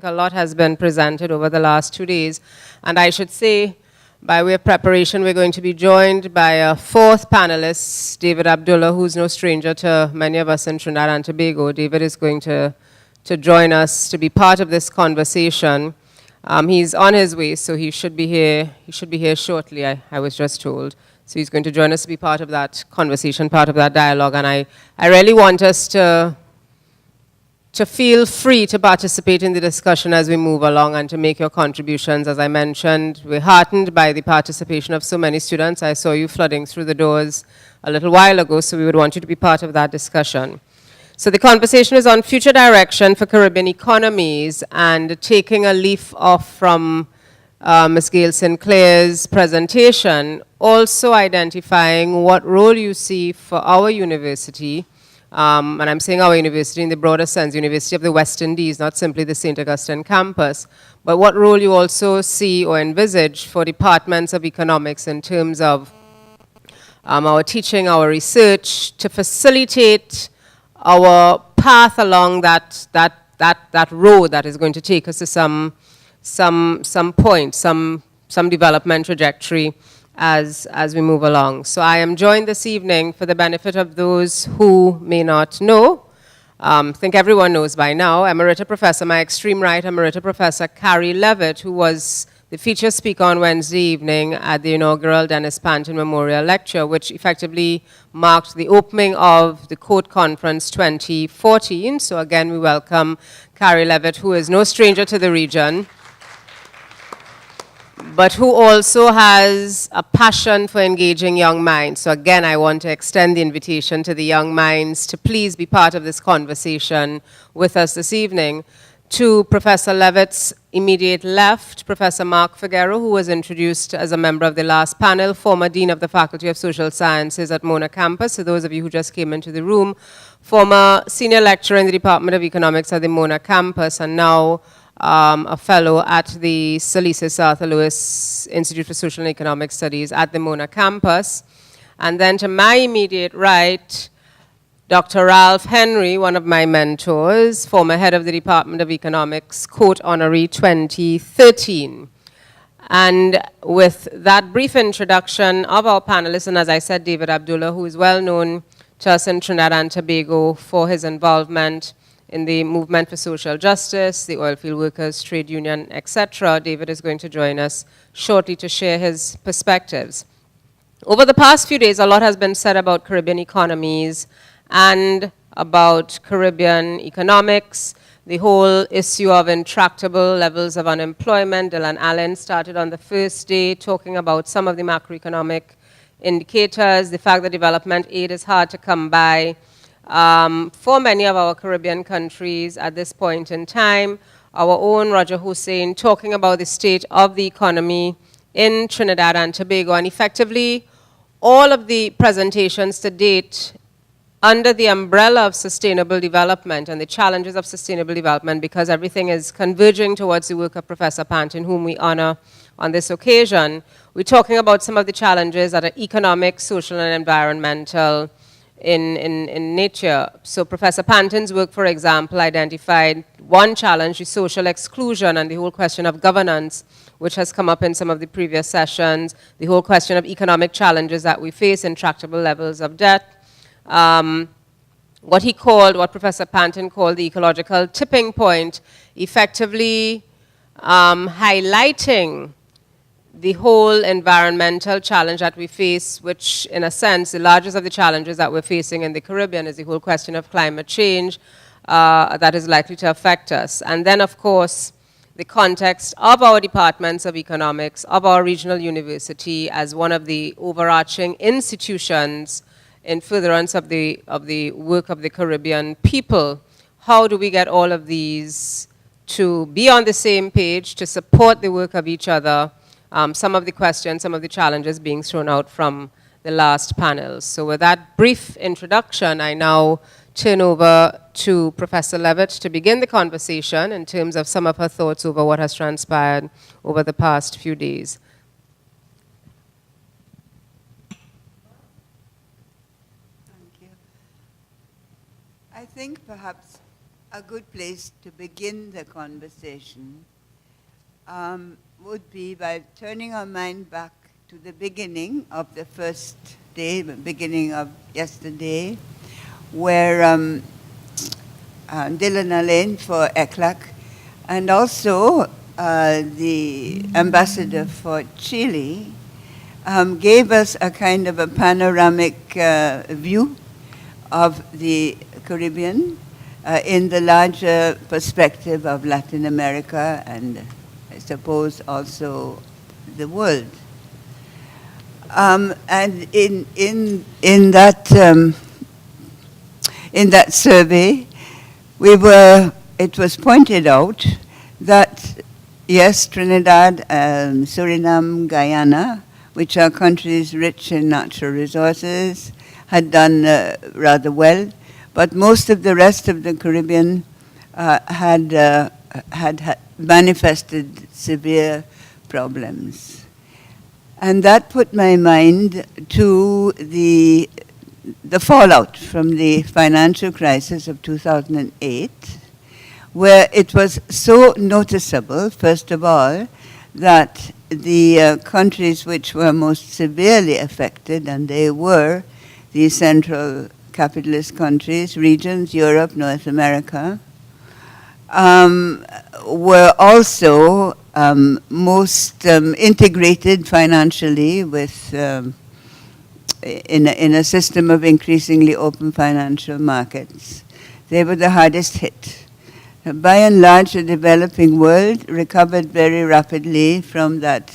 think a lot has been presented over the last 2 days. And I should say, by way of preparation, we're going to be joined by a fourth panelist, David Abdullah, who's no stranger to many of us in Trinidad and Tobago. David is going to join us to be part of this conversation. He's on his way, so he should be here. He should be here shortly, I was just told. So he's going to join us to be part of that conversation, part of that dialogue. And I really want us to feel free to participate in the discussion as we move along and to make your contributions. As I mentioned, we're heartened by the participation of so many students. I saw you flooding through the doors a little while ago, so we would want you to be part of that discussion. So the conversation is on future direction for Caribbean economies, and taking a leaf off from Ms. Gail Sinclair's presentation, also identifying what role you see for our university, and I'm saying our university in the broader sense, University of the West Indies, not simply the St. Augustine campus, but what role you also see or envisage for departments of economics in terms of our teaching, our research, to facilitate our path along that road that is going to take us to some point, some development trajectory as we move along. So I am joined this evening, for the benefit of those who may not know, I think everyone knows by now, Emerita Professor, my extreme right, Emerita Professor Carrie Levitt, who was the feature speaker on Wednesday evening at the inaugural Dennis Panton Memorial Lecture, which effectively marked the opening of the COTE Conference 2014. So again, we welcome Carrie Levitt, who is no stranger to the region, but who also has a passion for engaging young minds. So again, I want to extend the invitation to the young minds to please be part of this conversation with us this evening. To Professor Levitt's immediate left, Professor Mark Figueroa, who was introduced as a member of the last panel, former Dean of the Faculty of Social Sciences at Mona Campus. So those of you who just came into the room, former senior lecturer in the Department of Economics at the Mona Campus, and now a fellow at the Salises Arthur Lewis Institute for Social and Economic Studies at the Mona Campus. And then to my immediate right, Dr. Ralph Henry, one of my mentors, former head of the Department of Economics, COTE Honoree 2013. And with that brief introduction of our panelists, and as I said, David Abdullah, who is well known to us in Trinidad and Tobago for his involvement in the movement for social justice, the oilfield workers, trade union, etc. David is going to join us shortly to share his perspectives. Over the past few days, a lot has been said about Caribbean economies and about Caribbean economics. The whole issue of intractable levels of unemployment. Dylan Allen started on the first day talking about some of the macroeconomic indicators, the fact that development aid is hard to come by for many of our Caribbean countries at this point in time. Our own Roger Hussein talking about the state of the economy in Trinidad and Tobago, and effectively all of the presentations to date under the umbrella of sustainable development and the challenges of sustainable development, because everything is converging towards the work of Professor Panton, whom we honor on this occasion. We're talking about some of the challenges that are economic, social, and environmental in nature. So Professor Panton's work, for example, identified one challenge, the social exclusion and the whole question of governance, which has come up in some of the previous sessions, the whole question of economic challenges that we face, intractable levels of debt, what Professor Panton called the ecological tipping point, effectively highlighting the whole environmental challenge that we face, which in a sense, the largest of the challenges that we're facing in the Caribbean is the whole question of climate change that is likely to affect us. And then, of course, the context of our departments of economics, of our regional university as one of the overarching institutions in furtherance of the work of the Caribbean people. How do we get all of these to be on the same page, to support the work of each other? Some of the questions, some of the challenges being thrown out from the last panels. So with that brief introduction, I now turn over to Professor Levitt to begin the conversation in terms of some of her thoughts over what has transpired over the past few days. Thank you. I think perhaps a good place to begin the conversation would be by turning our mind back to the beginning of the first day, the beginning of yesterday, where Dylan Alain for ECLAC and also the ambassador for Chile gave us a kind of a panoramic view of the Caribbean in the larger perspective of Latin America and I suppose also the world. And in that survey, it was pointed out that yes, Trinidad, Suriname, Guyana, which are countries rich in natural resources, had done rather well, but most of the rest of the Caribbean had manifested severe problems. And that put my mind to the fallout from the financial crisis of 2008, where it was so noticeable, first of all, that the countries which were most severely affected, and they were the central capitalist countries, regions, Europe, North America, were also most integrated financially with in a system of increasingly open financial markets. They were the hardest hit. By and large, the developing world recovered very rapidly from that,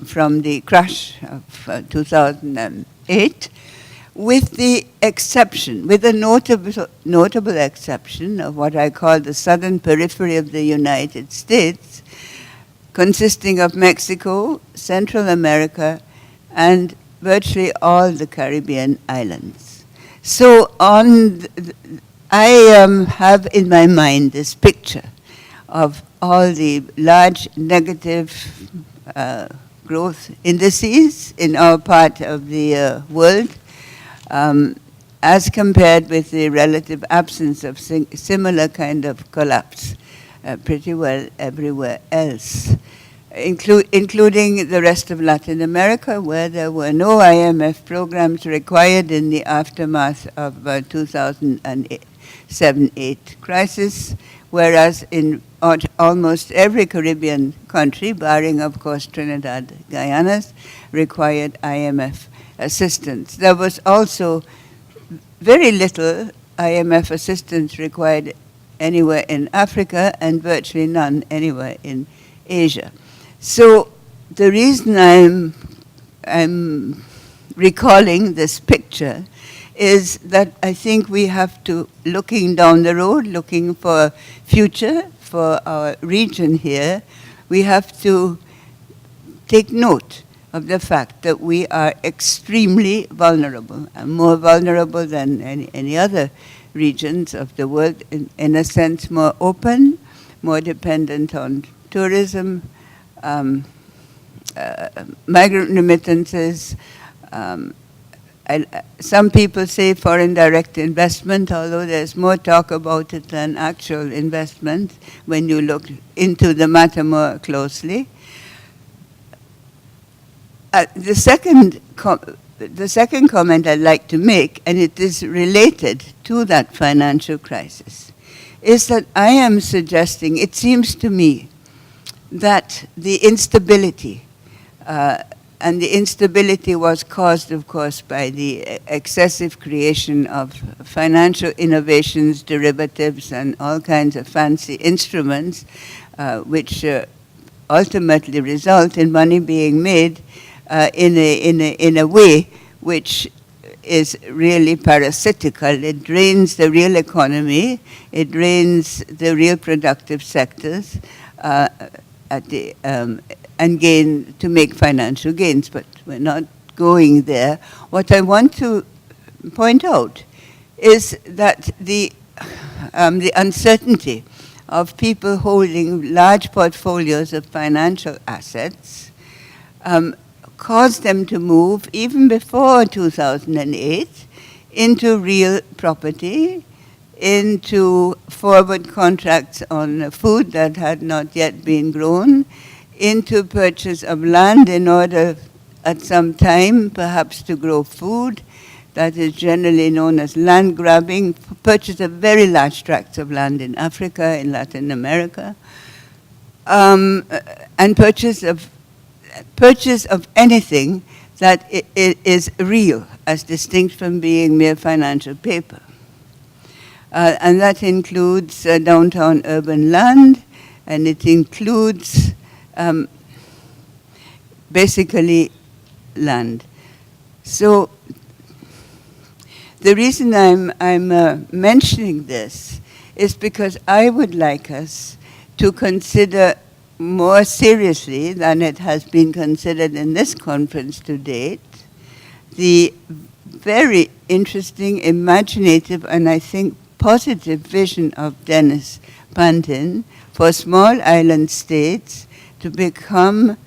from the crash of 2008, with the exception, with a notable exception of what I call the southern periphery of the United States, consisting of Mexico, Central America, and virtually all the Caribbean islands. So I have in my mind this picture of all the large negative growth indices in our part of the world, as compared with the relative absence of similar kind of collapse pretty well everywhere else, including the rest of Latin America, where there were no IMF programs required in the aftermath of 2007-8 crisis, whereas in almost every Caribbean country, barring of course Trinidad, Guyana, required IMF assistance. There was also very little IMF assistance required anywhere in Africa and virtually none anywhere in Asia. So the reason I'm recalling this picture is that I think we have to, looking down the road, looking for future for our region here, we have to take note of the fact that we are extremely vulnerable, and more vulnerable than any other regions of the world, in a sense more open, more dependent on tourism, migrant remittances. Some people say foreign direct investment, although there's more talk about it than actual investment when you look into the matter more closely. The second comment I'd like to make, and it is related to that financial crisis, is that I am suggesting, it seems to me, that the instability, and the instability was caused, of course, by the excessive creation of financial innovations, derivatives, and all kinds of fancy instruments, which ultimately result in money being made in a way which is really parasitical. It drains the real economy, it drains the real productive sectors, and to make financial gains, but we're not going there. What I want to point out is that the uncertainty of people holding large portfolios of financial assets caused them to move, even before 2008, into real property, into forward contracts on food that had not yet been grown, into purchase of land in order at some time perhaps to grow food. That is generally known as land grabbing, purchase of very large tracts of land in Africa, in Latin America, and purchase of anything that is real, as distinct from being mere financial paper. And that includes downtown urban land, and it includes basically land. So the reason I'm mentioning this is because I would like us to consider more seriously than it has been considered in this conference to date, the very interesting, imaginative, and I think positive vision of Dennis Pantin for small island states to become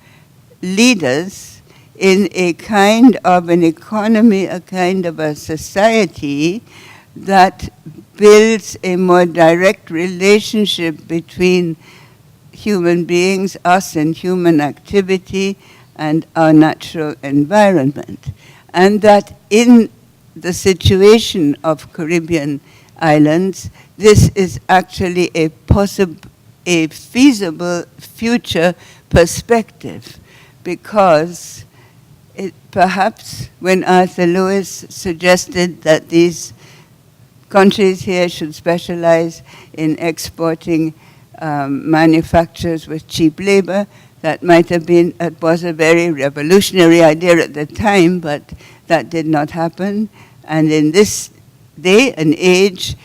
leaders in a kind of an economy, a kind of a society that builds a more direct relationship between human beings, us and human activity, and our natural environment. And that in the situation of Caribbean islands, this is actually a feasible future perspective, because perhaps when Arthur Lewis suggested that these countries here should specialize in exporting manufacturers with cheap labor, that might have been, it was a very revolutionary idea at the time, but that did not happen. And in this day and age,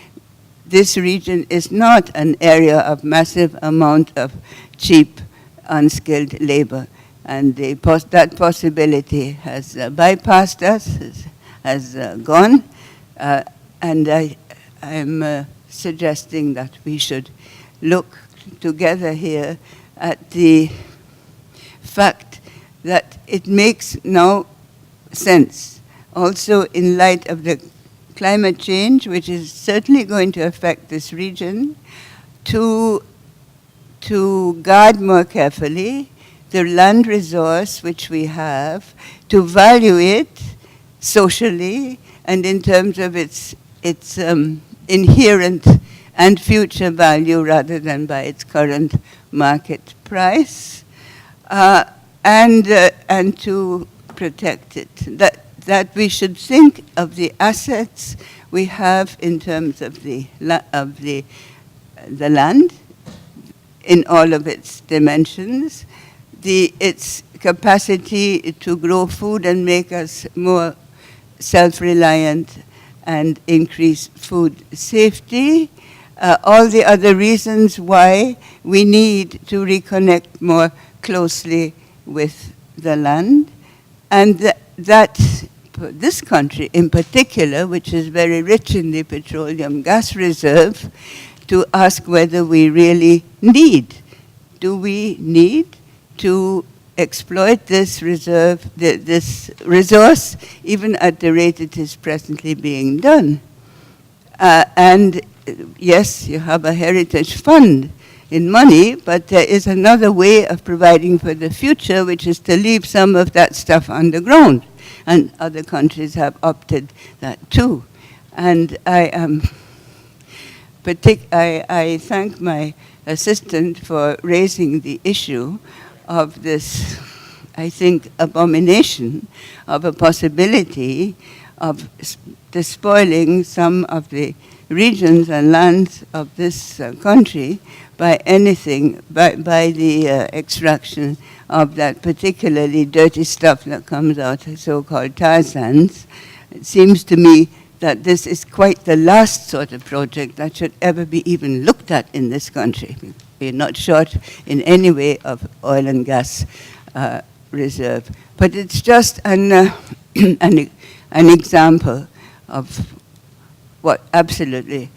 this region is not an area of massive amount of cheap, unskilled labor. And that possibility has bypassed us, has gone. And I'm suggesting that we should look together here at the fact that it makes now sense, also in light of the climate change, which is certainly going to affect this region, to guard more carefully the land resource which we have, to value it socially and in terms of its inherent and future value rather than by its current market price, and to protect it. That we should think of the assets we have in terms of the land in all of its dimensions, its capacity to grow food and make us more self-reliant and increase food safety, all the other reasons why we need to reconnect more closely with the land, and that this country in particular, which is very rich in the petroleum gas reserve, to ask whether we really need. Do we need to exploit this reserve, this resource, even at the rate it is presently being done? And yes, you have a heritage fund in money, but there is another way of providing for the future, which is to leave some of that stuff underground. And other countries have opted that too. And I thank my assistant for raising the issue of this, I think, abomination of a possibility of despoiling some of the regions and lands of this country by the extraction of that particularly dirty stuff that comes out of so-called tar sands. It seems to me that this is quite the last sort of project that should ever be even looked at in this country. We're not short in any way of oil and gas reserve. But it's just an example of what absolutely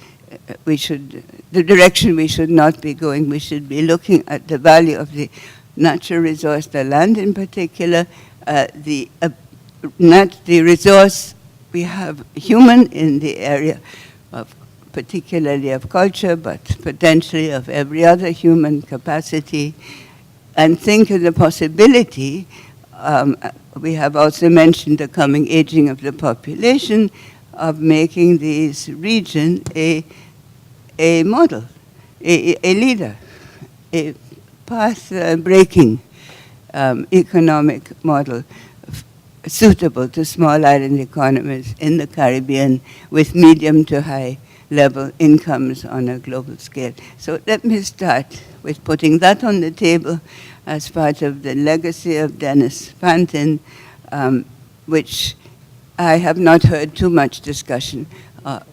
the direction we should not be going. We should be looking at the value of the natural resource, the land in particular, the resource we have human in the area of particularly of culture, but potentially of every other human capacity, and think of the possibility, we have also mentioned the coming aging of the population, of making this region a model, a leader, a path-breaking economic model suitable to small island economies in the Caribbean with medium to high level incomes on a global scale. So let me start with putting that on the table as part of the legacy of Dennis Pantin, which I have not heard too much discussion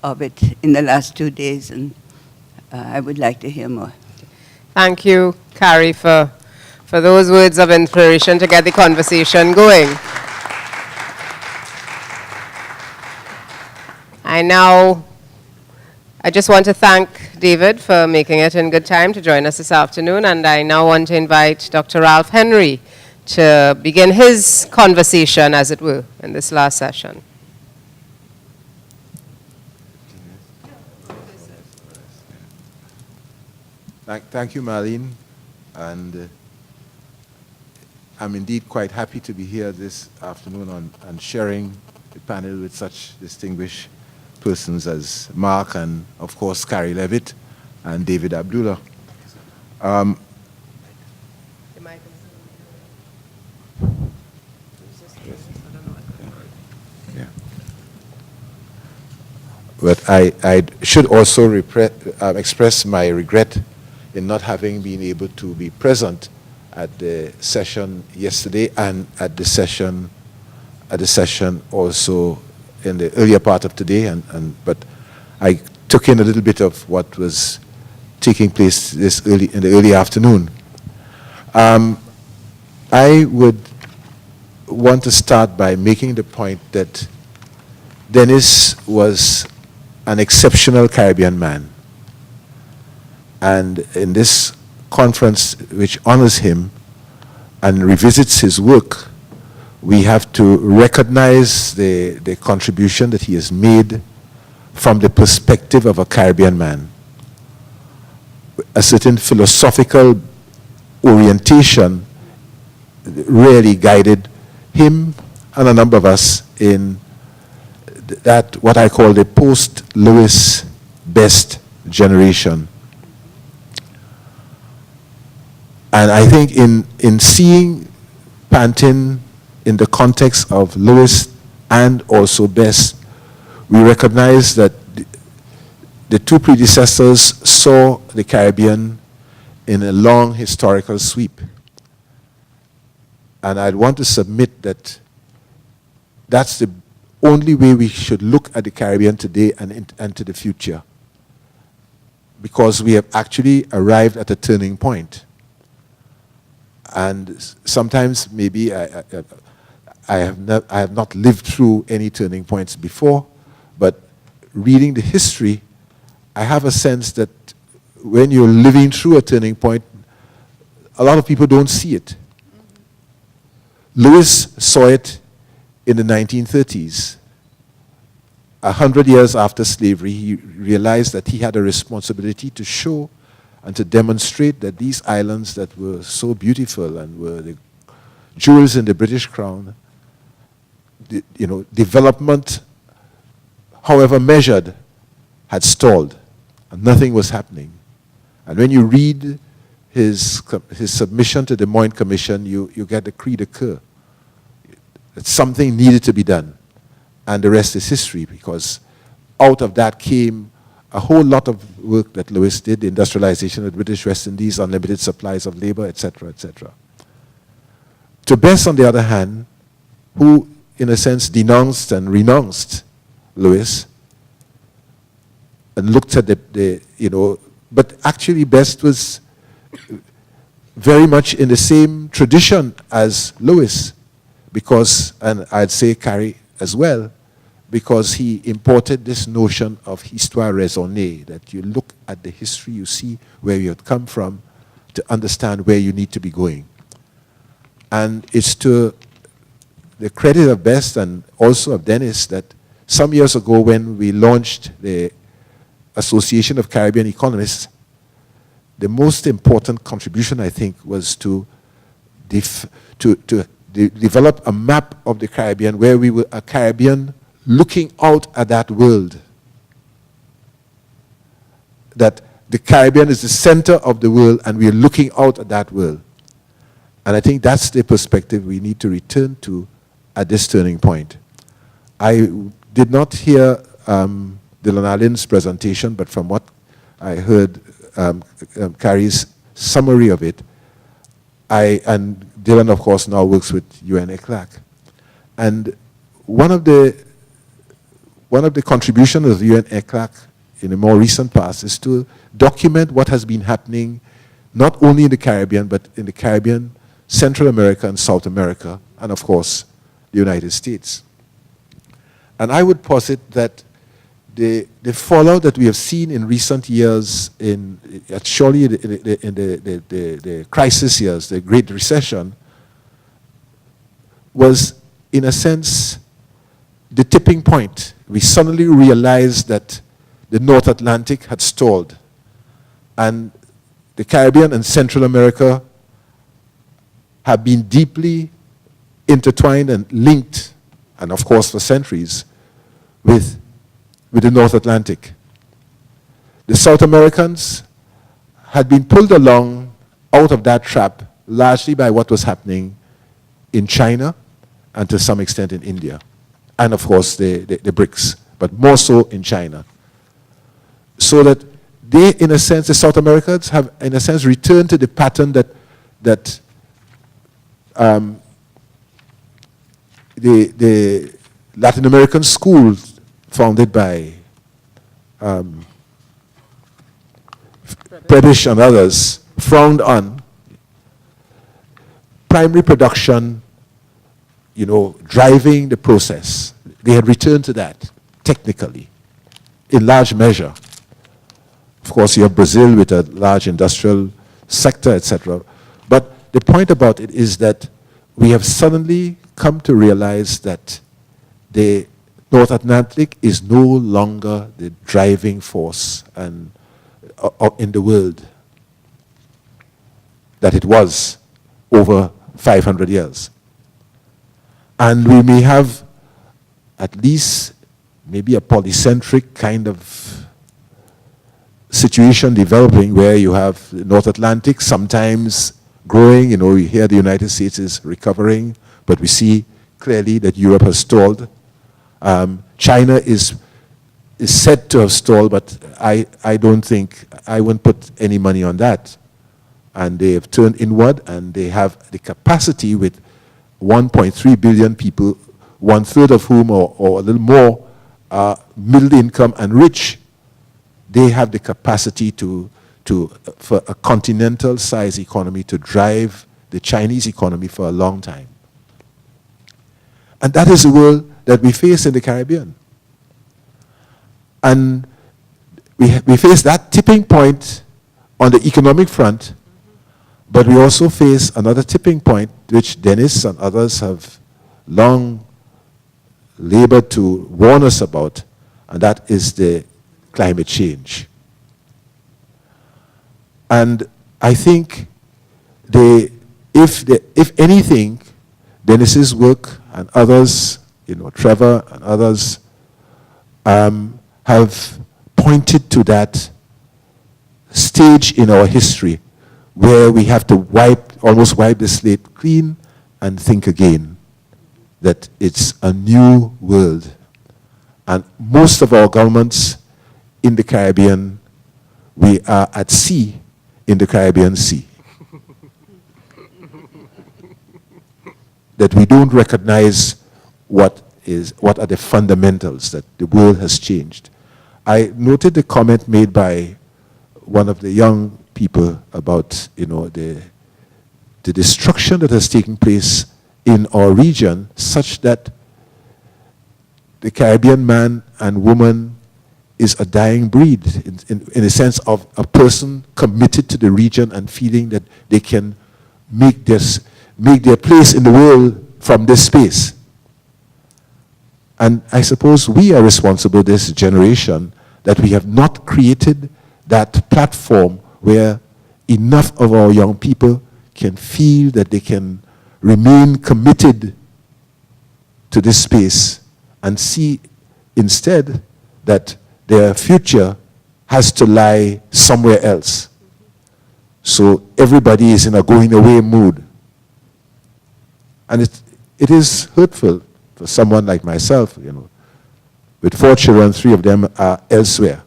of it in the last 2 days, and I would like to hear more. Thank you, Carrie, for those words of inspiration to get the conversation going. I just want to thank David for making it in good time to join us this afternoon, and I now want to invite Dr. Ralph Henry to begin his conversation, as it were, in this last session. Thank you, Marlene, and I'm indeed quite happy to be here this afternoon and sharing the panel with such distinguished persons as Mark and, of course, Carrie Levitt and David Abdullah. But I should also express my regret in not having been able to be present at the session yesterday and at the session also in the earlier part of today, but I took in a little bit of what was taking place in the early afternoon. I would want to start by making the point that Dennis was an exceptional Caribbean man. And in this conference, which honors him and revisits his work, we have to recognize the contribution that he has made from the perspective of a Caribbean man. A certain philosophical orientation really guided him and a number of us in that, what I call the post-Lewis best generation. And I think in seeing Pantin in the context of Lewis and also Best, we recognize that the two predecessors saw the Caribbean in a long historical sweep. And I'd want to submit that that's the only way we should look at the Caribbean today and to the future, because we have actually arrived at a turning point. And sometimes maybe I have not lived through any turning points before, but reading the history, I have a sense that when you're living through a turning point, a lot of people don't see it. Lewis saw it in the 1930s. 100 years after slavery, he realized that he had a responsibility to show and to demonstrate that these islands that were so beautiful and were the jewels in the British crown, development, however measured, had stalled, and nothing was happening. And when you read his submission to the Moyne Commission, you get the cri de coeur that something needed to be done. And the rest is history, because out of that came a whole lot of work that Lewis did, the industrialization of the British West Indies, unlimited supplies of labor, etc., etc. To Best, on the other hand, who, in a sense, denounced and renounced Lewis, and looked at but actually Best was very much in the same tradition as Lewis, because, and I'd say Carrie as well, because he imported this notion of histoire raisonnée, that you look at the history, you see where you had come from to understand where you need to be going. And it's to the credit of Best and also of Dennis that some years ago when we launched the Association of Caribbean Economists, the most important contribution, I think, was to develop a map of the Caribbean where we were a Caribbean looking out at that world. That the Caribbean is the center of the world and we are looking out at that world. And I think that's the perspective we need to return to at this turning point. I did not hear Dylan Allen's presentation, but from what I heard Carrie's summary of it, and Dylan, of course, now works with UN-ECLAC. And one of the contributions of UN-ECLAC in the more recent past is to document what has been happening not only in the Caribbean, but in the Caribbean, Central America, and South America, and of course, the United States. And I would posit that the fallout that we have seen in recent years, surely in the crisis years, the Great Recession, was, in a sense, the tipping point. We suddenly realized that the North Atlantic had stalled, and the Caribbean and Central America have been deeply intertwined and linked, and of course for centuries, with the North Atlantic. The South Americans had been pulled along out of that trap largely by what was happening in China and to some extent in India. And of course the BRICS, but more so in China. So that they, in a sense, the South Americans have, in a sense, returned to the pattern that the Latin American school founded by Predish and others frowned on. Primary production, driving the process. They had returned to that, technically, in large measure. Of course, you have Brazil with a large industrial sector, etc. But the point about it is that we have suddenly come to realize that the North Atlantic is no longer the driving force in the world that it was over 500 years. And we may have at least maybe a polycentric kind of situation developing where you have the North Atlantic sometimes growing. We hear the United States is recovering, but we see clearly that Europe has stalled. China is said to have stalled, but I don't think, I wouldn't put any money on that. And they have turned inward, and they have the capacity with 1.3 billion people, one-third of whom, or a little more, are middle income and rich. They have the capacity for a continental-sized economy to drive the Chinese economy for a long time. And that is the world that we face in the Caribbean. And we face that tipping point on the economic front, but we also face another tipping point, which Dennis and others have long labored to warn us about, and that is the climate change. And I think if anything, Dennis's work and others, Trevor and others, have pointed to that stage in our history where we have to almost wipe the slate clean and think again that it's a new world. And most of our governments in the Caribbean, we are at sea in the Caribbean Sea. That we don't recognize what are the fundamentals, that the world has changed. I noted the comment made by one of the young people about the destruction that has taken place in our region, such that the Caribbean man and woman is a dying breed in a sense of a person committed to the region and feeling that they can make their place in the world from this space. And I suppose we are responsible, this generation, that we have not created that platform where enough of our young people can feel that they can remain committed to this space and see instead that their future has to lie somewhere else. So everybody is in a going away mood. And it is hurtful for someone like myself, you know. With 4 children, 3 of them are elsewhere.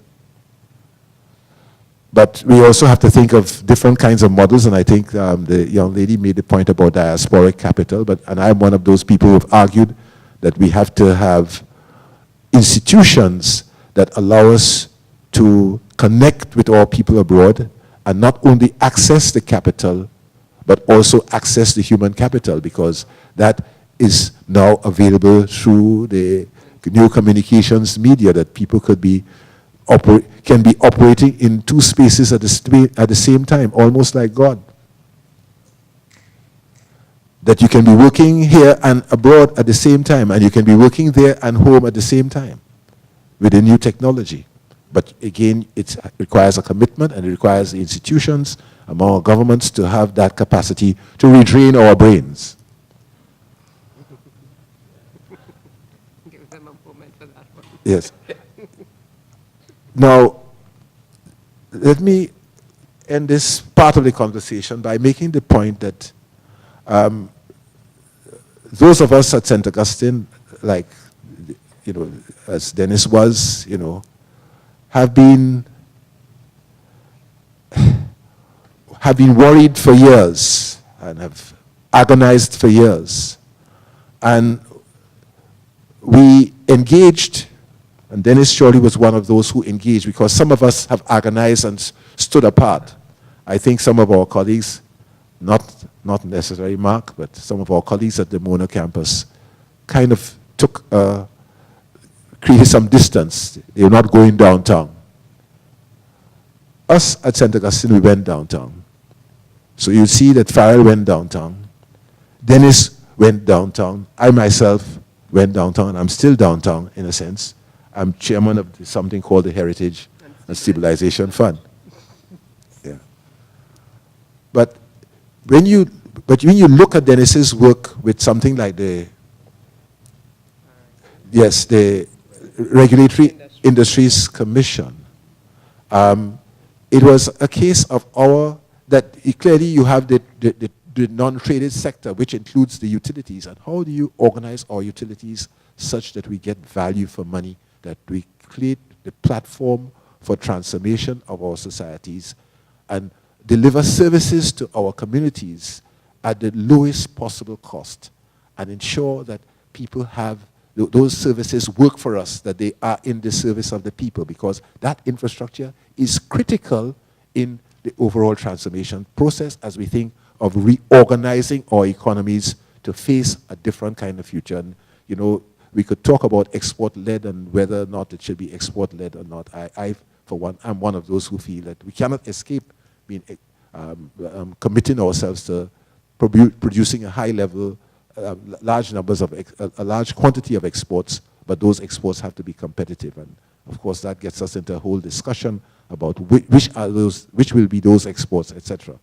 But we also have to think of different kinds of models, and I think the young lady made the point about diasporic capital, and I'm one of those people who have argued that we have to have institutions that allow us to connect with our people abroad and not only access the capital, but also access the human capital, because that is now available through the new communications media, that people can be operating in 2 spaces at the same time, almost like God. That you can be working here and abroad at the same time, and you can be working there and home at the same time with the new technology. But again, it requires a commitment, and it requires the institutions among our governments to have that capacity to retrain our brains. Give them a moment for that one. Yes. Now, let me end this part of the conversation by making the point that those of us at St. Augustine, like, you know, as Dennis was, you know, have been worried for years and have agonized for years. And we engaged, and Dennis surely was one of those who engaged, because some of us have agonized and stood apart. I think some of our colleagues, not necessarily Mark, but some of our colleagues at the Mona campus kind of created some distance. They were not going downtown. Us at St. Augustine, we went downtown. So you see that Farrell went downtown. Dennis went downtown. I myself went downtown. I'm still downtown, in a sense. I'm chairman of something called the Heritage and Stabilization Fund. Yeah. But when you look at Dennis's work with something like the Regulatory Industries Commission, it was a case of clearly you have the non-traded sector, which includes the utilities, and how do you organize our utilities such that we get value for money, that we create the platform for transformation of our societies and deliver services to our communities at the lowest possible cost, and ensure that people have those services work for us, that they are in the service of the people, because that infrastructure is critical in the overall transformation process as we think of reorganizing our economies to face a different kind of future. And, you know, we could talk about export-led and whether or not it should be export-led or not. I, for one, I'm one of those who feel that we cannot escape being committing ourselves to producing a high level, large numbers of, a large quantity of exports, but those exports have to be competitive. And of course that gets us into a whole discussion about which will be those exports, etc.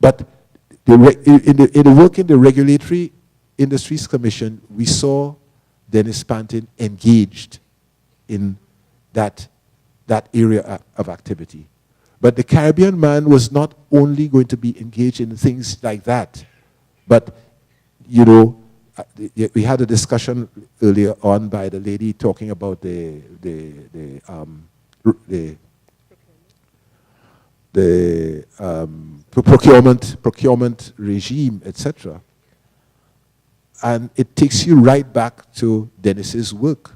But in the work in the Regulatory Industries Commission, we saw Dennis Pantin engaged in that area of activity. But the Caribbean man was not only going to be engaged in things like that, but, you know, we had a discussion earlier on by the lady talking about the procurement regime, etc. And it takes you right back to Dennis's work,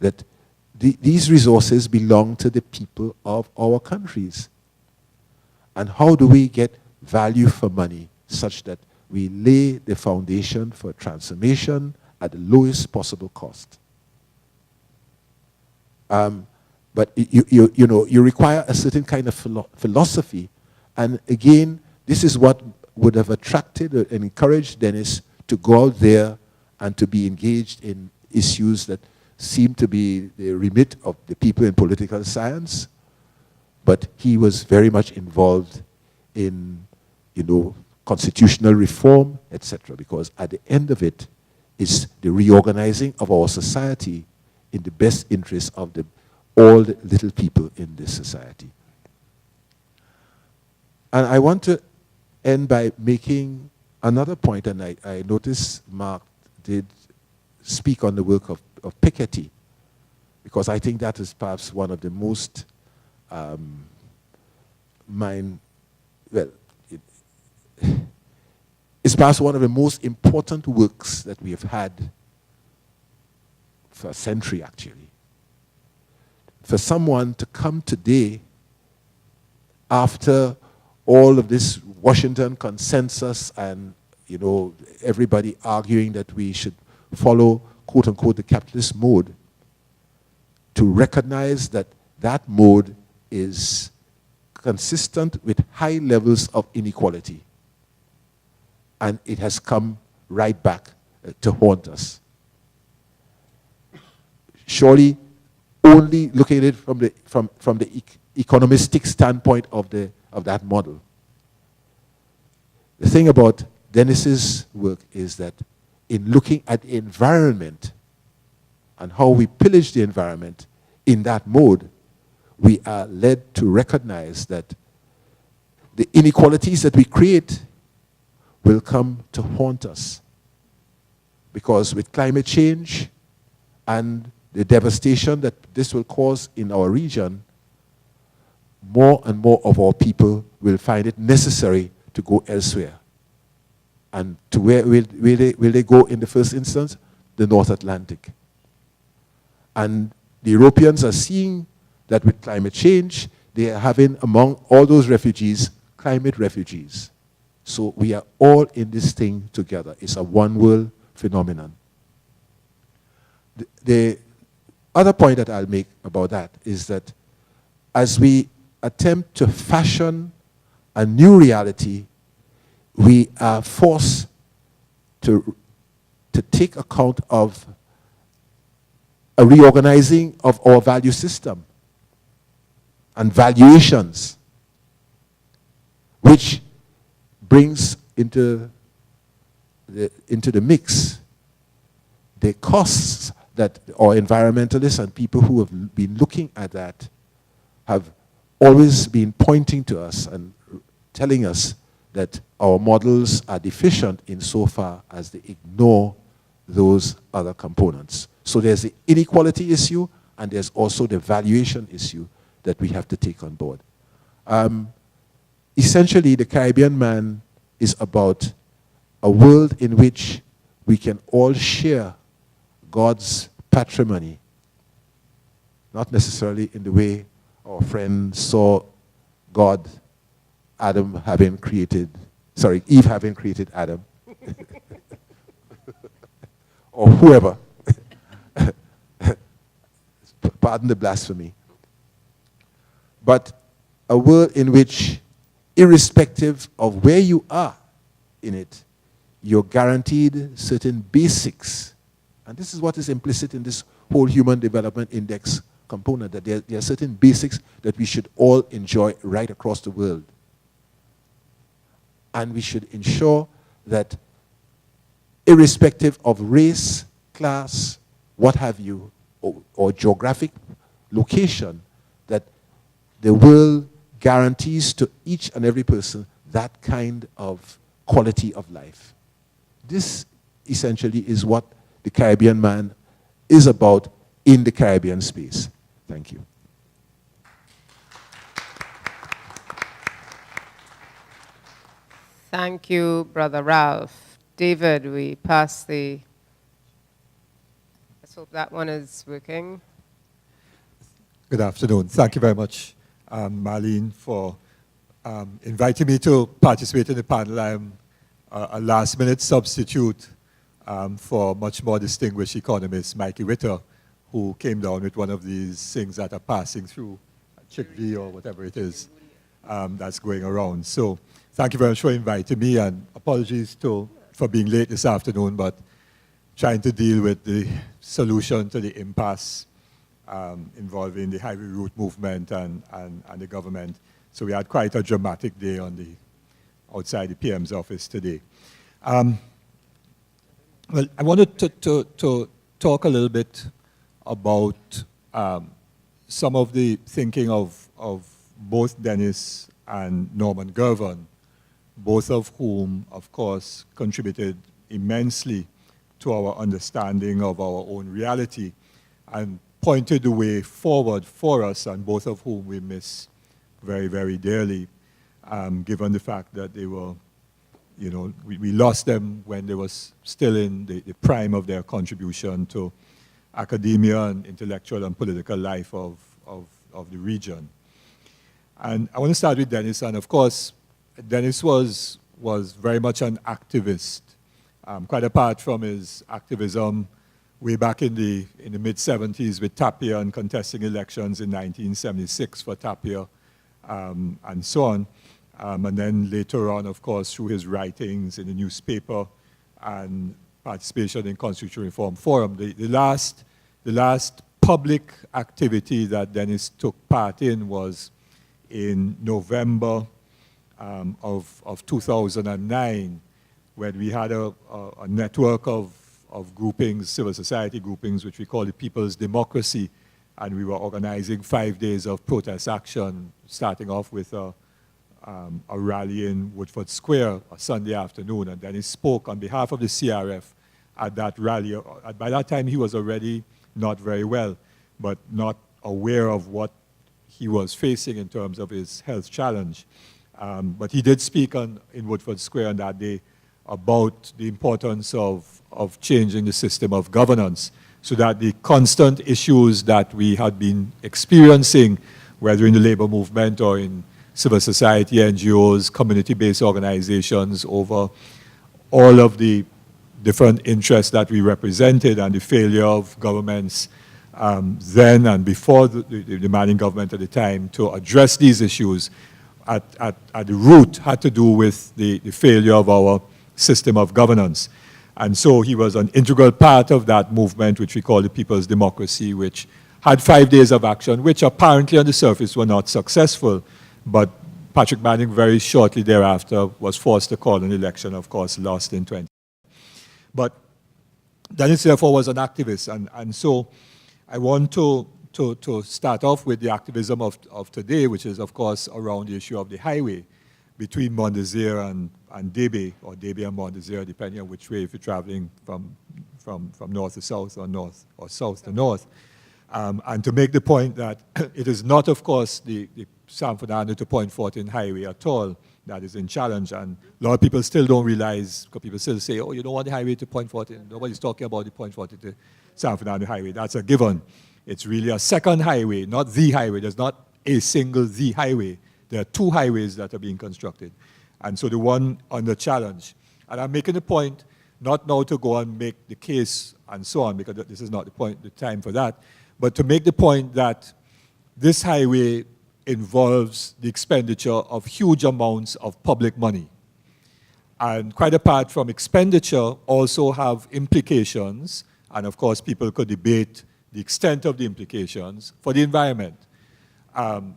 that these resources belong to the people of our countries. And how do we get value for money such that we lay the foundation for transformation at the lowest possible cost? But you require a certain kind of philosophy. And again, this is what would have attracted and encouraged Dennis to go out there and to be engaged in issues that seemed to be the remit of the people in political science, but he was very much involved in, constitutional reform, etc. Because at the end of it is the reorganizing of our society in the best interest of all the little people in this society. And I want to end by making another point, and I noticed Mark did speak on the work of Piketty, because I think that is perhaps one of the most it's perhaps one of the most important works that we have had for a century, actually. For someone to come today after all of this Washington consensus and, everybody arguing that we should follow, quote unquote, the capitalist mode, to recognize that that mode is consistent with high levels of inequality. And it has come right back to haunt us. Surely, only looking at it from the economistic standpoint of that model. The thing about Dennis's work is that in looking at the environment and how we pillage the environment in that mode, we are led to recognize that the inequalities that we create will come to haunt us. Because with climate change and the devastation that this will cause in our region, more and more of our people will find it necessary to go elsewhere. And to where will they go in the first instance? The North Atlantic. And the Europeans are seeing that with climate change, they are having among all those refugees, climate refugees. So we are all in this thing together. It's a one world phenomenon. The other point that I'll make about that is that as we attempt to fashion a new reality, we are forced to take account of a reorganizing of our value system and valuations, which brings into the mix the costs that our environmentalists and people who have been looking at that have always been pointing to us and telling us that our models are deficient insofar as they ignore those other components. So there's the inequality issue, and there's also the valuation issue that we have to take on board. Essentially, the Caribbean Man is about a world in which we can all share God's patrimony, not necessarily in the way our friend saw God, Eve having created Adam, or whoever. Pardon the blasphemy. But a world in which, irrespective of where you are in it, you're guaranteed certain basics. And this is what is implicit in this whole Human Development Index component, that there are certain basics that we should all enjoy right across the world. And we should ensure that irrespective of race, class, what have you, or geographic location, that the world guarantees to each and every person that kind of quality of life. This essentially is what the Caribbean Man is about in the Caribbean space. Thank you. Thank you, Brother Ralph. David, we pass the... Let's hope that one is working. Good afternoon. Thank you very much, Marlene, for inviting me to participate in the panel. I'm a last-minute substitute for much more distinguished economist Mikey Witter, who came down with one of these things that are passing through Chick-V or whatever it is that's going around. So thank you very much for inviting me, and apologies for being late this afternoon, but trying to deal with the solution to the impasse involving the highway route movement and the government. So we had quite a dramatic day outside the PM's office today. Well, I wanted to talk a little bit about some of the thinking of both Dennis and Norman Gervin, both of whom, of course, contributed immensely to our understanding of our own reality and pointed the way forward for us, and both of whom we miss very, very dearly, given the fact that they were, we lost them when they were still in the prime of their contribution to academia and intellectual and political life of the region. And I want to start with Dennis, and of course, Dennis was very much an activist, quite apart from his activism way back in the mid-70s with Tapia and contesting elections in 1976 for Tapia, and so on. And then later on, of course, through his writings in the newspaper and participation in Constitutional Reform Forum. The last public activity that Dennis took part in was in November of 2009, when we had a network of groupings, civil society groupings, which we call the People's Democracy, and we were organizing 5 days of protest action, starting off with a rally in Woodford Square a Sunday afternoon, and then he spoke on behalf of the CRF at that rally. By that time, he was already not very well, but not aware of what he was facing in terms of his health challenge. But he did speak in Woodford Square on that day about the importance of changing the system of governance so that the constant issues that we had been experiencing, whether in the labor movement or in civil society, NGOs, community-based organizations, over all of the different interests that we represented and the failure of governments then and before the Manning government at the time to address these issues at the root had to do with the failure of our system of governance. And so he was an integral part of that movement, which we call the People's Democracy, which had 5 days of action, which apparently on the surface were not successful. But Patrick Manning very shortly thereafter was forced to call an election, of course, lost in 20. But Dennis, therefore, was an activist. And so I want to start off with the activism of today, which is, of course, around the issue of the highway between Mont Desir and Debe, or Debe and Mont Desir, depending on which way, if you're traveling from north to south or north or south to north. And to make the point that it is not, of course, the San Fernando to Point Fortin highway at all that is in challenge. And a lot of people still don't realize, because people still say, oh, you don't want the highway to Point Fortin. Nobody's talking about the Point Fortin to San Fernando highway. That's a given. It's really a second highway, not the highway. There's not a single the highway. There are 2 highways that are being constructed. And so the one under challenge. And I'm making the point, not now to go and make the case and so on, because this is not the time for that, but to make the point that this highway involves the expenditure of huge amounts of public money. And quite apart from expenditure, also have implications, and of course people could debate the extent of the implications for the environment, and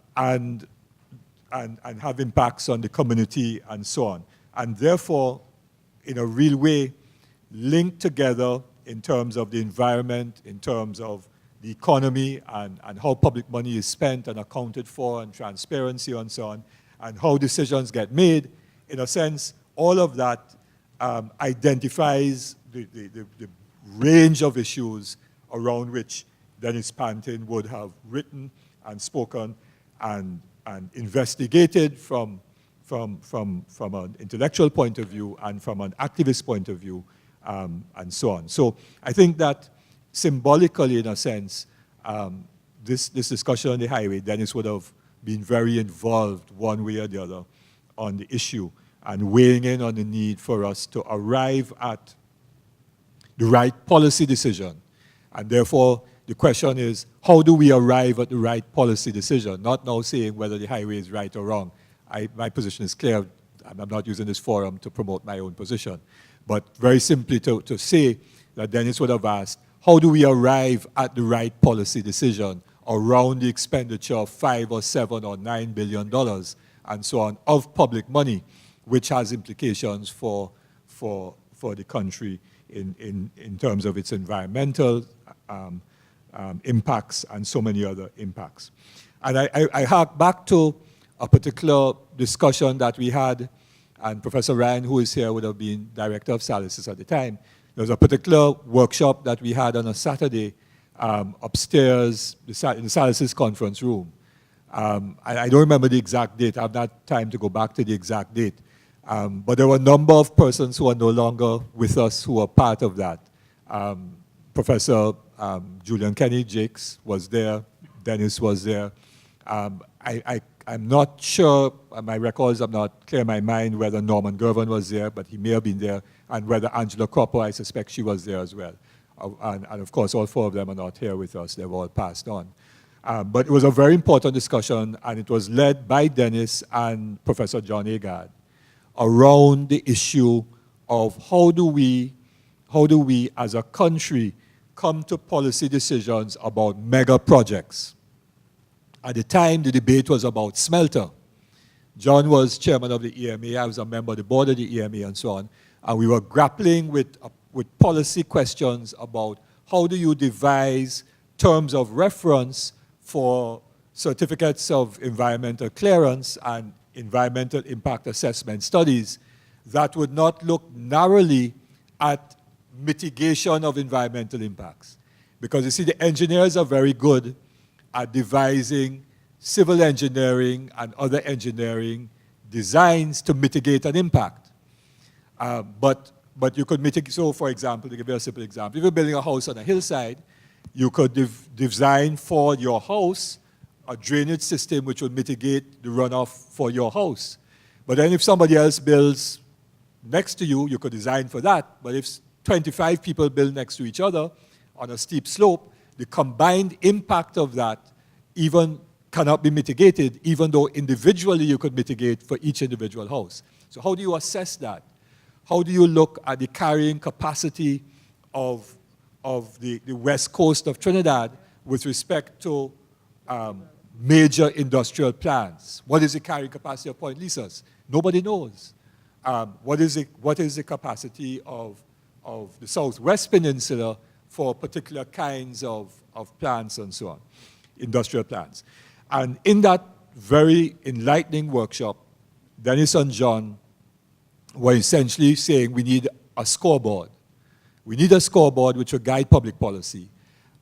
have impacts on the community and so on. And therefore, in a real way, linked together in terms of the environment, in terms of the economy and how public money is spent and accounted for, and transparency and so on, and how decisions get made. In a sense, all of that identifies the range of issues around which Dennis Pantin would have written and spoken and investigated from an intellectual point of view and from an activist point of view, and so on. So I think that symbolically, in a sense, this discussion on the highway, Dennis would have been very involved one way or the other on the issue and weighing in on the need for us to arrive at the right policy decision. And therefore, the question is, how do we arrive at the right policy decision? Not now saying whether the highway is right or wrong. My position is clear. I'm not using this forum to promote my own position. But very simply to say that Dennis would have asked, how do we arrive at the right policy decision around the expenditure of $5 or $7 or $9 billion and so on of public money, which has implications for the country in terms of its environmental impacts and so many other impacts. And I hark back to a particular discussion that we had, and Professor Ryan, who is here, would have been director of Salysis at the time. There was a particular workshop that we had on a Saturday upstairs in the Salysis conference room. I don't remember the exact date. I have not time to go back to the exact date. But there were a number of persons who are no longer with us who are part of that. Professor Julian Kenny Jakes was there. Dennis was there. I'm not sure, my records are not clear in my mind whether Norman Gervin was there, but he may have been there, and whether Angela Cropper, I suspect she was there as well. And of course, all four of them are not here with us. They've all passed on. But it was a very important discussion, and it was led by Dennis and Professor John Agard around the issue of how do we as a country come to policy decisions about mega projects. At the time, the debate was about smelter. John was chairman of the EMA, I was a member of the board of the EMA and so on, and we were grappling with policy questions about how do you devise terms of reference for certificates of environmental clearance and environmental impact assessment studies that would not look narrowly at mitigation of environmental impacts. Because you see, the engineers are very good at devising civil engineering and other engineering designs to mitigate an impact. But you could mitigate, so for example, to give you a simple example, if you're building a house on a hillside, you could design for your house a drainage system which would mitigate the runoff for your house. But then if somebody else builds next to you, you could design for that. But if 25 people build next to each other on a steep slope, the combined impact of that even cannot be mitigated, even though individually you could mitigate for each individual house. So how do you assess that? How do you look at the carrying capacity of the west coast of Trinidad with respect to major industrial plants? What is the carrying capacity of Point Lisas? Nobody knows. What is the capacity of the Southwest Peninsula for particular kinds of plants and so on, industrial plants. And in that very enlightening workshop, Dennis and John were essentially saying we need a scoreboard. We need a scoreboard which will guide public policy.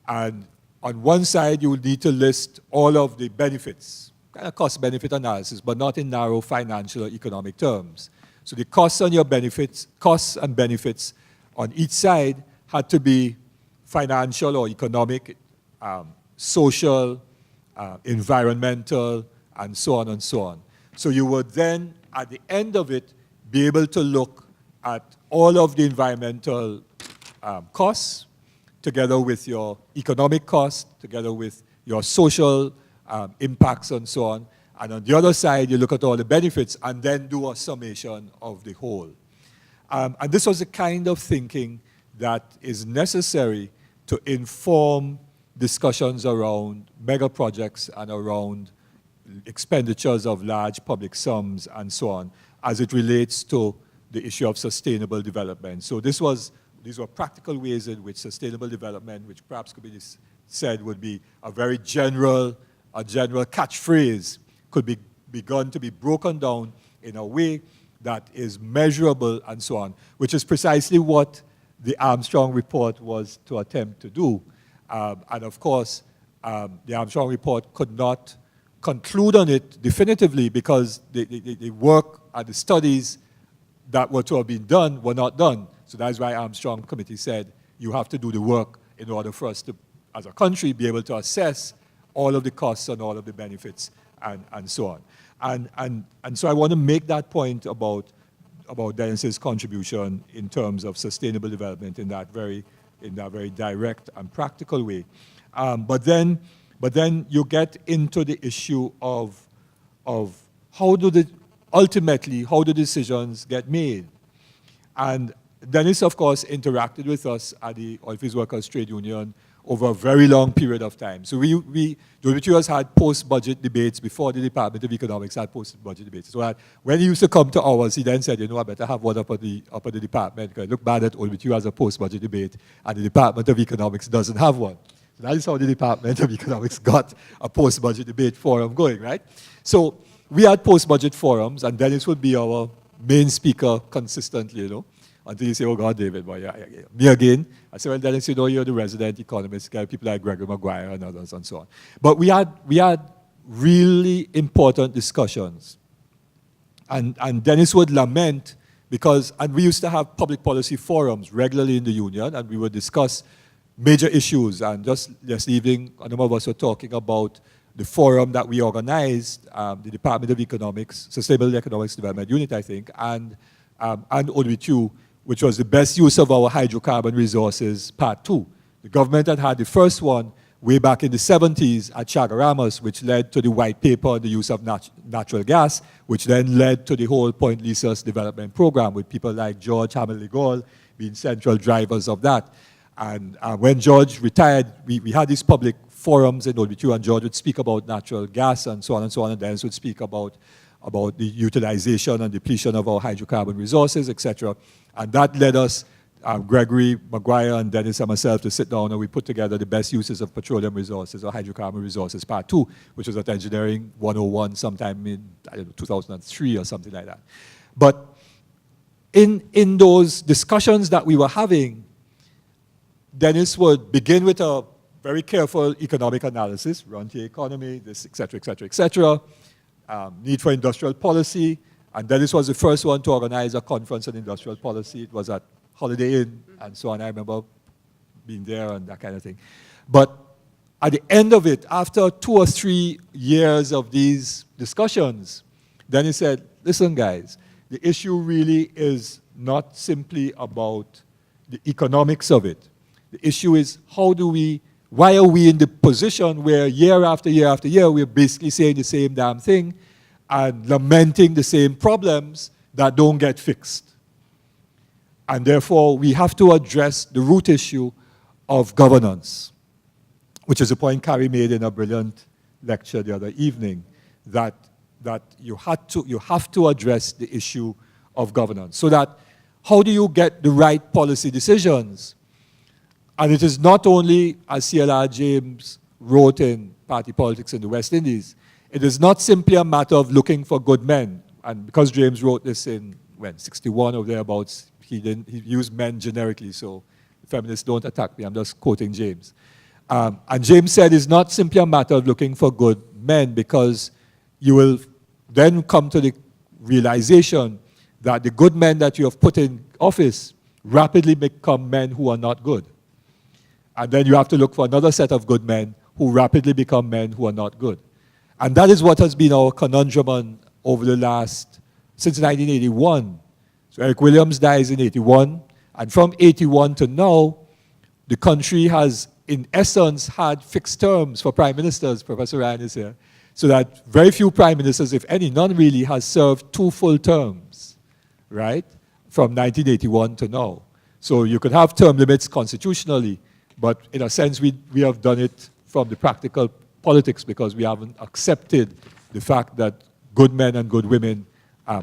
And on one side, you will need to list all of the benefits, kind of cost-benefit analysis, but not in narrow financial or economic terms. So the costs and benefits on each side had to be financial or economic, social, environmental, and so on and so on. So you would then, at the end of it, be able to look at all of the environmental costs, together with your economic costs, together with your social impacts and so on. And on the other side, you look at all the benefits and then do a summation of the whole. And this was the kind of thinking that is necessary to inform discussions around mega projects and around expenditures of large public sums and so on, as it relates to the issue of sustainable development. So these were practical ways in which sustainable development, which perhaps could be said would be a very general catchphrase, could be begun to be broken down in a way that is measurable and so on, which is precisely what the Armstrong report was to attempt to do. And of course, the Armstrong report could not conclude on it definitively because the work and the studies that were to have been done were not done. So that's why Armstrong Committee said you have to do the work in order for us to, as a country, be able to assess all of the costs and all of the benefits and so on. And so I want to make that point about Dennis's contribution in terms of sustainable development in that very direct and practical way. But then you get into the issue of ultimately how do decisions get made. And Dennis, of course, interacted with us at the Oilfields Workers Trade Union over a very long period of time. So the WTO has had post-budget debates before the Department of Economics had post-budget debates. So that when he used to come to ours, he then said, you know, I better have one up at the department, because it looked bad that WTO has a post-budget debate and the Department of Economics doesn't have one. So that is how the Department of Economics got a post-budget debate forum going, right? So we had post-budget forums, and Dennis would be our main speaker consistently, you know, until you say, oh God, David, boy, yeah. Me again. I said, well, Dennis, you know, you're the resident economist, people like Gregory Maguire and others and so on. But we had really important discussions. And Dennis would lament because, and we used to have public policy forums regularly in the union, and we would discuss major issues. And just this evening, a number of us were talking about the forum that we organized, the Department of Economics, Sustainable Economics Development Unit, I think, and ODWTU, which was the best use of our hydrocarbon resources, part 2. The government had the first one way back in the 70s at Chagaramas, which led to the white paper on the use of natural gas, which then led to the whole Point Lisas development program, with people like George Hamel-Ligol being central drivers of that. And when George retired, we had these public forums in ODWTU, and George would speak about natural gas and so on, and Dennis would speak about the utilization and depletion of our hydrocarbon resources, etc. And that led us, Gregory Maguire and Dennis and myself, to sit down and we put together the best uses of petroleum resources or hydrocarbon resources, part 2, which was at Engineering 101 sometime in, I don't know, 2003 or something like that. But in those discussions that we were having, Dennis would begin with a very careful economic analysis, run the economy, this, etc., etc., etc., need for industrial policy, and Dennis was the first one to organize a conference on industrial policy. It was at Holiday Inn and so on. I remember being there and that kind of thing. But at the end of it, after 2 or 3 years of these discussions, Dennis said, listen guys, the issue really is not simply about the economics of it. The issue is why are we in the position where year after year after year we're basically saying the same damn thing and lamenting the same problems that don't get fixed. And therefore, we have to address the root issue of governance, which is a point Carrie made in a brilliant lecture the other evening, that you have to address the issue of governance. So that how do you get the right policy decisions? And it is not only, as C.L.R. James wrote in Party Politics in the West Indies, it is not simply a matter of looking for good men. And because James wrote this in, 61 or thereabouts, he used men generically, so feminists don't attack me, I'm just quoting James. And James said it's not simply a matter of looking for good men, because you will then come to the realization that the good men that you have put in office rapidly become men who are not good. And then you have to look for another set of good men who rapidly become men who are not good. And that is what has been our conundrum over the since 1981. So Eric Williams dies in 81, and from 81 to now, the country has, in essence, had fixed terms for prime ministers. Professor Ryan is here. So that very few prime ministers, if any, none really, has served 2 full terms, right, from 1981 to now. So you could have term limits constitutionally, but in a sense, we have done it from the practical politics, because we haven't accepted the fact that good men and good women,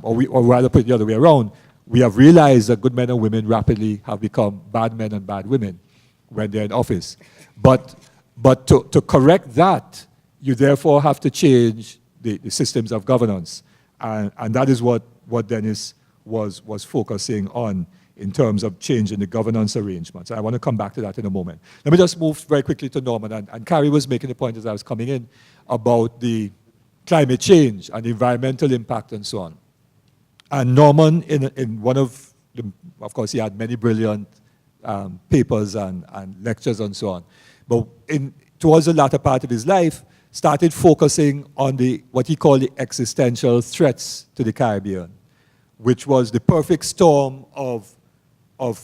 or rather put it the other way around, we have realized that good men and women rapidly have become bad men and bad women when they're in office. But to correct that, you therefore have to change the systems of governance. And that is what Dennis was focusing on in terms of changing the governance arrangements. And I want to come back to that in a moment. Let me just move very quickly to Norman. And Carrie was making the point as I was coming in about the climate change and the environmental impact and so on. And Norman, in one of course, he had many brilliant papers and lectures and so on. But towards the latter part of his life, started focusing on what he called the existential threats to the Caribbean, which was the perfect storm of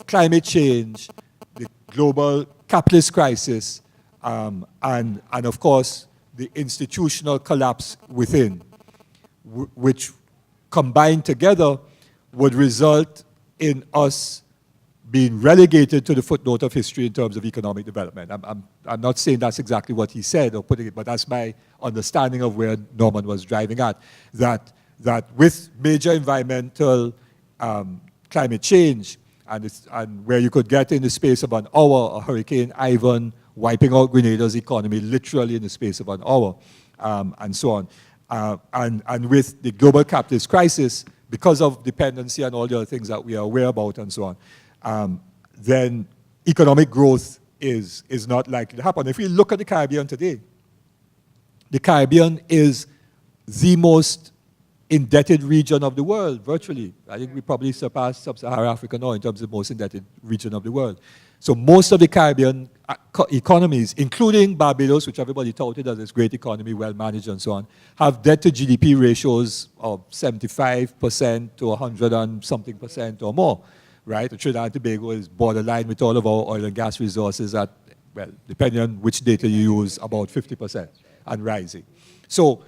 climate change, the global capitalist crisis, and of course, the institutional collapse within, which combined together would result in us been relegated to the footnote of history in terms of economic development. I'm not saying that's exactly what he said or putting it, but that's my understanding of where Norman was driving at, that with major environmental climate change, and where you could get in the space of an hour a Hurricane Ivan wiping out Grenada's economy literally in the space of an hour, and so on. And with the global capitalist crisis, because of dependency and all the other things that we are aware about and so on, then economic growth is not likely to happen. If we look at the Caribbean today, the Caribbean is the most indebted region of the world, virtually. I think we probably surpassed Sub-Saharan Africa now in terms of the most indebted region of the world. So most of the Caribbean economies, including Barbados, which everybody touted as this great economy, well managed and so on, have debt to GDP ratios of 75% to 100 and something percent or more, right? Trinidad and Tobago is borderline with all of our oil and gas resources at, well, depending on which data you use, about 50% and rising. So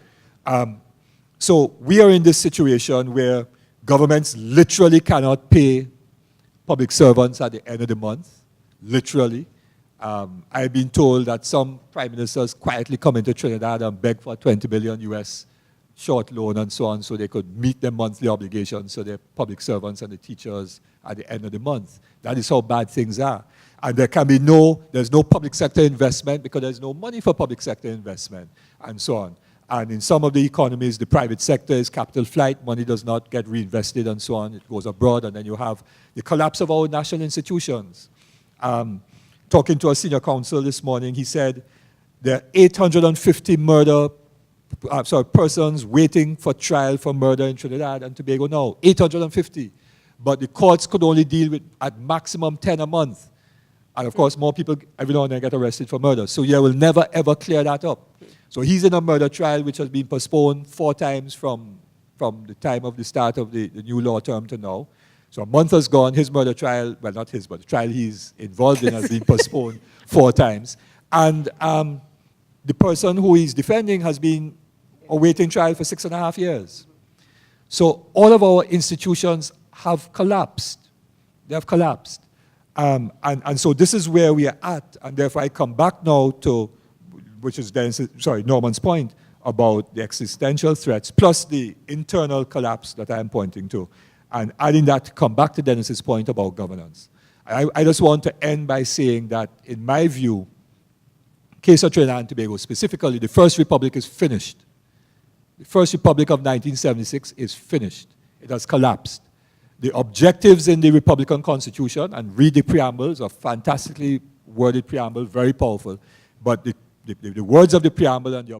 we are in this situation where governments literally cannot pay public servants at the end of the month, literally. I've been told that some prime ministers quietly come into Trinidad and beg for 20 billion US short loan and so on so they could meet their monthly obligations, so their public servants and the teachers at the end of the month. That is how bad things are. And there's no public sector investment because there's no money for public sector investment and so on. And in some of the economies, the private sector is capital flight, money does not get reinvested and so on, it goes abroad, and then you have the collapse of our national institutions. Talking to a senior counsel this morning, he said there are 850 persons waiting for trial for murder in Trinidad and Tobago now, 850. But the courts could only deal with at maximum 10 a month. And of course, more people every now and then get arrested for murder. So you will never ever clear that up. So he's in a murder trial which has been postponed 4 times from the time of the start of the new law term to now. So a month has gone, his murder trial, well not his, but the trial he's involved in has been postponed 4 times. And the person who he's defending has been awaiting trial for 6.5 years. So all of our institutions have collapsed. They have collapsed. And so this is where we are at, and therefore I come back now to, which is Norman's point about the existential threats plus the internal collapse that I am pointing to. And adding that to come back to Dennis's point about governance. I just want to end by saying that, in my view, case of Trinidad and Tobago specifically, the First Republic is finished. The First Republic of 1976 is finished. It has collapsed. The objectives in the Republican Constitution, and read the preambles, a fantastically worded preamble, very powerful, but the words of the preamble and the